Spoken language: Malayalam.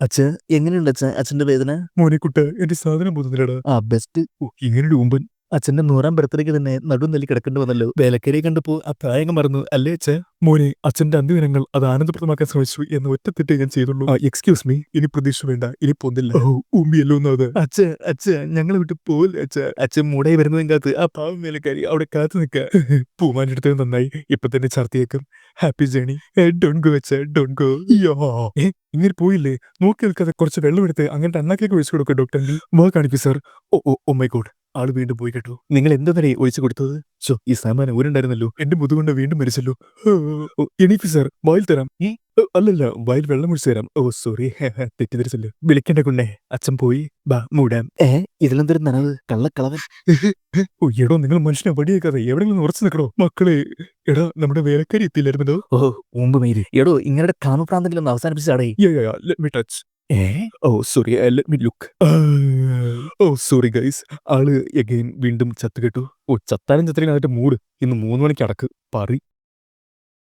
അച്ഛാ എങ്ങനെയുണ്ട് അച്ഛാ അച്ഛന്റെ വേദന? മോനെ കുട്ട എന്റെ സാധനം പോകുന്നില്ലടാ. ബെസ്റ്റ്. ഇങ്ങനൊരു ഊമ്പൻ. അച്ഛന്റെ 100ാം ബർത്ത്ഡേക്ക് തന്നെ നടും തല്ലി കിടക്കേണ്ടി വന്നല്ലോ. വേലക്കരയെ കണ്ടപ്പോ ആ പ്രായങ്ങ് മറന്നു അല്ലേ അച്ഛാ? മോനെ അച്ഛന്റെ അന്ത്യദിനങ്ങൾ അത് ആനന്ദപ്രദമാക്കാൻ ശ്രമിച്ചു എന്ന് ഒറ്റ തെറ്റേ ഞാൻ ചെയ്തുള്ളൂ. എക്സ്ക്യൂസ് മീ, ഇനി പ്രതീക്ഷ വേണ്ട, ഇനി പോന്നില്ല. ഊമ്പിയല്ലോ അത്. അച്ഛാ ഞങ്ങളെ വിട്ട് പോവില്ല അച്ഛാ. അച്ഛൻ മൂടായി വരുന്നതും കാത്ത് ആ പാവം വേലക്കാരി അവിടെ കാത്തു നിൽക്ക. പൂമാനെടുത്തത് നന്നായി, ഇപ്പൊ തന്നെ ഛർദിയേക്കും. Happy journey. ഡോണ്ട് ഗോ അച്ഛാ, ഡോണ്ട് ഗോ. ഇങ്ങനെ പോയില്ലേ? നോക്കി നിൽക്കാതെ കുറച്ച് വെള്ളം എടുത്ത് അങ്ങനത്തെ അണ്ണാക്കേക്ക് ഒഴിച്ചു കൊടുക്കും ഡോക്ടർ. വാ കാണിക്കൂ സാർ. ഓ മൈ ഗോഡ്, ആള് വീണ്ടും പോയി കേട്ടോ. നിങ്ങൾ എന്തെന്നേ ഒഴിച്ചു കൊടുത്തത്? ഈ സാമാനം ഊരുണ്ടായിരുന്നല്ലോ. എന്റെ മുതുകൊണ്ട് വീണ്ടും മരിച്ചല്ലോ. എണീക്ക് സാർ, വായിൽ തരാം. അല്ലല്ല, വായിൽ വെള്ളം ഒഴിച്ചു തരാം. സോറി, തെറ്റിദ്ധരിച്ചല്ലോ. വിളിക്കണ്ട കുണ്ണേ, അച്ഛൻ പോയി. ബാ മൂടാം. ഇതിലെന്തൊരു നനവ്, കള്ളക്കളവൻ. എടോ, നിങ്ങൾ മനുഷ്യനെ വടിയേക്കാതെ എവിടെയെങ്കിലും ഉറച്ചു നിൽക്കണോ മക്കളെ? എടാ, നമ്മുടെ വേലക്കാരി എത്തിയില്ലായിരുന്നോ? ഊമ്പ് മെയ്ത്. എടോ ഇങ്ങനെ കാമപ്രാന്തെങ്കിലും അവസാനിപ്പിച്ചാടേ. Let me touch. Sorry, let me look. Sorry guys. ആള് again വീണ്ടും ചത്തു കേട്ടു. ചത്താലും ചത്തലും അതിന്റെ മൂട് ഇന്ന് 3 മണിക്ക് അടക്ക്. പറി.